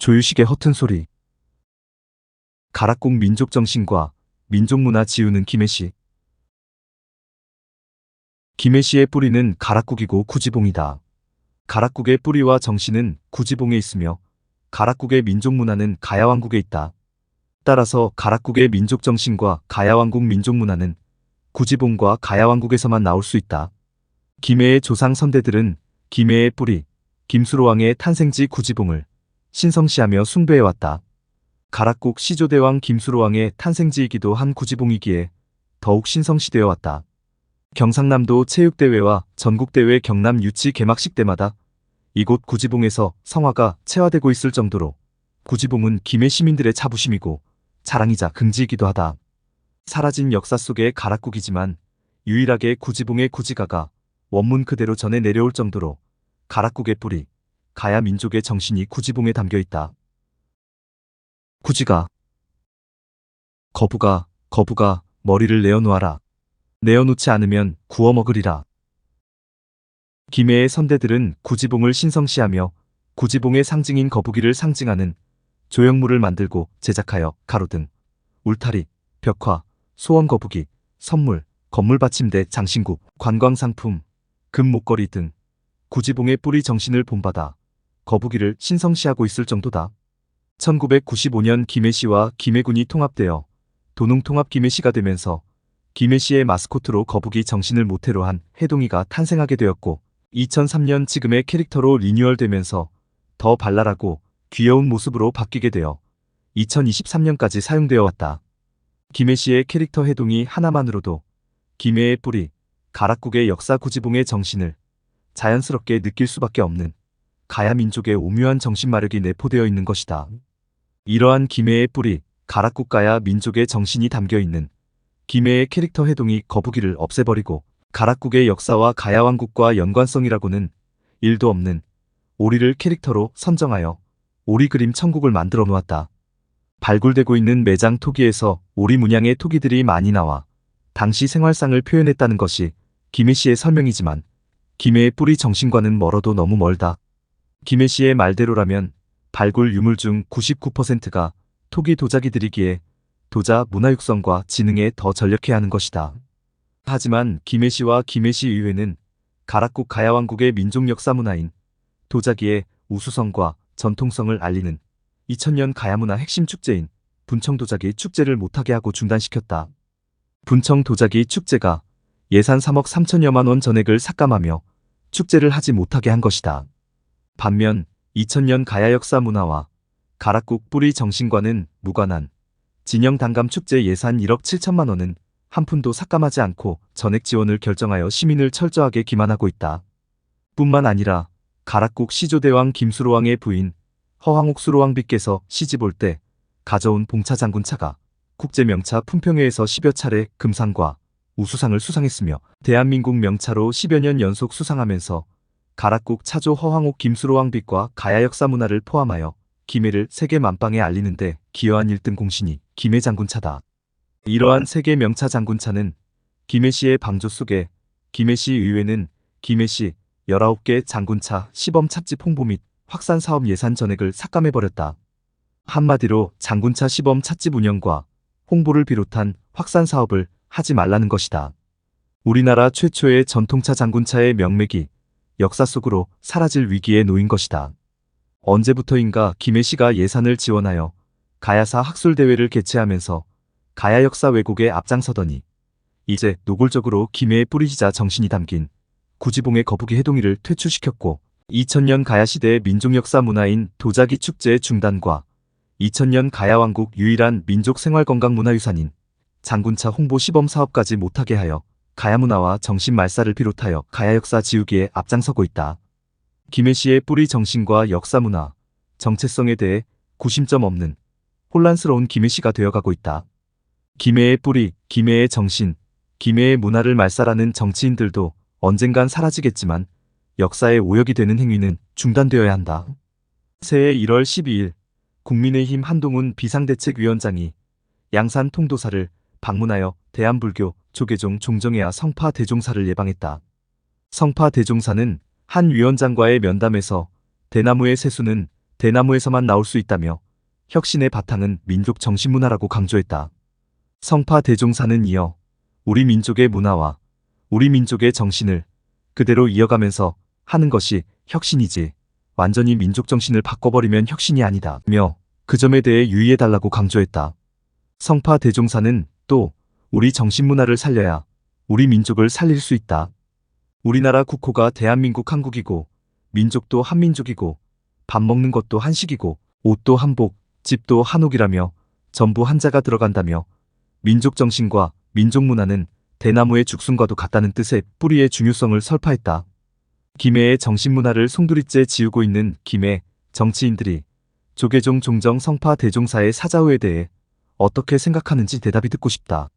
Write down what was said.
조유식의 허튼 소리. 가락국 민족정신과 민족문화 지우는 김해시. 김해시의 뿌리는 가락국이고 구지봉이다. 가락국의 뿌리와 정신은 구지봉에 있으며 가락국의 민족문화는 가야왕국에 있다. 따라서 가락국의 민족정신과 가야왕국 민족문화는 구지봉과 가야왕국에서만 나올 수 있다. 김해의 조상 선대들은 김해의 뿌리, 김수로왕의 탄생지 구지봉을 신성시하며 숭배해왔다. 가락국 시조대왕 김수로왕의 탄생지이기도 한 구지봉이기에 더욱 신성시되어 왔다. 경상남도 체육대회와 전국대회 경남 유치 개막식 때마다 이곳 구지봉에서 성화가 체화되고 있을 정도로 구지봉은 김해 시민들의 자부심이고 자랑이자 긍지이기도 하다. 사라진 역사 속의 가락국이지만 유일하게 구지봉의 구지가가 원문 그대로 전해 내려올 정도로 가락국의 뿌리, 가야 민족의 정신이 구지봉에 담겨 있다. 구지가. 거부가 머리를 내어놓아라. 내어놓지 않으면 구워 먹으리라. 김해의 선대들은 구지봉을 신성시하며 구지봉의 상징인 거북이를 상징하는 조형물을 만들고 제작하여 가로등, 울타리, 벽화, 소원 거북이, 선물, 건물 받침대, 장신구, 관광상품, 금 목걸이 등 구지봉의 뿌리 정신을 본받아 거북이를 신성시하고 있을 정도다. 1995년 김해시와 김해군이 통합되어 도농통합 김해시가 되면서 김해시의 마스코트로 거북이 정신을 모태로 한 해동이가 탄생하게 되었고 2003년 지금의 캐릭터로 리뉴얼되면서 더 발랄하고 귀여운 모습으로 바뀌게 되어 2023년까지 사용되어 왔다. 김해시의 캐릭터 해동이 하나만으로도 김해의 뿌리, 가락국의 역사 구지봉의 정신을 자연스럽게 느낄 수밖에 없는 가야 민족의 오묘한 정신마력이 내포되어 있는 것이다. 이러한 김해의 뿌리, 가락국 가야 민족의 정신이 담겨있는 김해의 캐릭터 해동이 거북이를 없애버리고 가락국의 역사와 가야왕국과 연관성이라고는 1도 없는 오리를 캐릭터로 선정하여 오리 그림 천국을 만들어 놓았다. 발굴되고 있는 매장 토기에서 오리 문양의 토기들이 많이 나와 당시 생활상을 표현했다는 것이 김해시의 설명이지만 김해의 뿌리 정신과는 멀어도 너무 멀다. 김해시의 말대로라면 발굴 유물 중 99%가 토기 도자기들이기에 도자 문화육성과 지능에 더 전력해야 하는 것이다. 하지만 김해시와 김해시 의회는 가락국 가야왕국의 민족 역사 문화인 도자기의 우수성과 전통성을 알리는 2000년 가야문화 핵심 축제인 분청도자기 축제를 못하게 하고 중단시켰다. 분청도자기 축제가 예산 3억 3천여만 원 전액을 삭감하며 축제를 하지 못하게 한 것이다. 반면 2000년 가야 역사 문화와 가락국 뿌리 정신과는 무관한 진영단감 축제 예산 1억 7천만 원은 한 푼도 삭감하지 않고 전액 지원을 결정하여 시민을 철저하게 기만하고 있다. 뿐만 아니라 가락국 시조대왕 김수로왕의 부인 허황옥 수로왕비께서 시집 올 때 가져온 봉차 장군차가 국제명차 품평회에서 10여 차례 금상과 우수상을 수상했으며 대한민국 명차로 10여 년 연속 수상하면서 가락국 차조 허황옥 김수로왕비과 가야 역사 문화를 포함하여 김해를 세계 만방에 알리는 데 기여한 1등 공신이 김해 장군차다. 이러한 세계 명차 장군차는 김해시의 방조 속에 김해시 의회는 김해시 19개 장군차 시범 찻집 홍보 및 확산 사업 예산 전액을 삭감해버렸다. 한마디로 장군차 시범 찻집 운영과 홍보를 비롯한 확산 사업을 하지 말라는 것이다. 우리나라 최초의 전통차 장군차의 명맥이 역사 속으로 사라질 위기에 놓인 것이다. 언제부터인가 김해시가 예산을 지원하여 가야사 학술대회를 개최하면서 가야 역사 왜곡에 앞장서더니 이제 노골적으로 김해의 뿌리시자 정신이 담긴 구지봉의 거북이 해동이를 퇴출시켰고 2000년 가야시대의 민족역사 문화인 도자기 축제의 중단과 2000년 가야왕국 유일한 민족생활건강문화유산인 장군차 홍보 시범사업까지 못하게 하여 가야문화와 정신말살을 비롯하여 가야역사 지우기에 앞장서고 있다. 김해시의 뿌리 정신과 역사문화, 정체성에 대해 구심점 없는 혼란스러운 김해시가 되어가고 있다. 김해의 뿌리, 김해의 정신, 김해의 문화를 말살하는 정치인들도 언젠간 사라지겠지만 역사의 오역이 되는 행위는 중단되어야 한다. 새해 1월 12일 국민의힘 한동훈 비상대책위원장이 양산 통도사를 방문하여 대한불교 조계종 종정회와 성파 대종사를 예방했다. 성파 대종사는 한 위원장과의 면담에서 대나무의 세수는 대나무에서만 나올 수 있다며 혁신의 바탕은 민족 정신문화라고 강조했다. 성파 대종사는 이어 우리 민족의 문화와 우리 민족의 정신을 그대로 이어가면서 하는 것이 혁신이지 완전히 민족 정신을 바꿔버리면 혁신이 아니다. 며 그 점에 대해 유의해달라고 강조했다. 성파 대종사는 또 우리 정신문화를 살려야 우리 민족을 살릴 수 있다. 우리나라 국호가 대한민국 한국이고 민족도 한민족이고 밥 먹는 것도 한식이고 옷도 한복, 집도 한옥이라며 전부 한자가 들어간다며 민족 정신과 민족 문화는 대나무의 죽순과도 같다는 뜻의 뿌리의 중요성을 설파했다. 김해의 정신문화를 송두리째 지우고 있는 김해 정치인들이 조계종 종정 성파 대종사의 사자후에 대해 어떻게 생각하는지 대답이 듣고 싶다.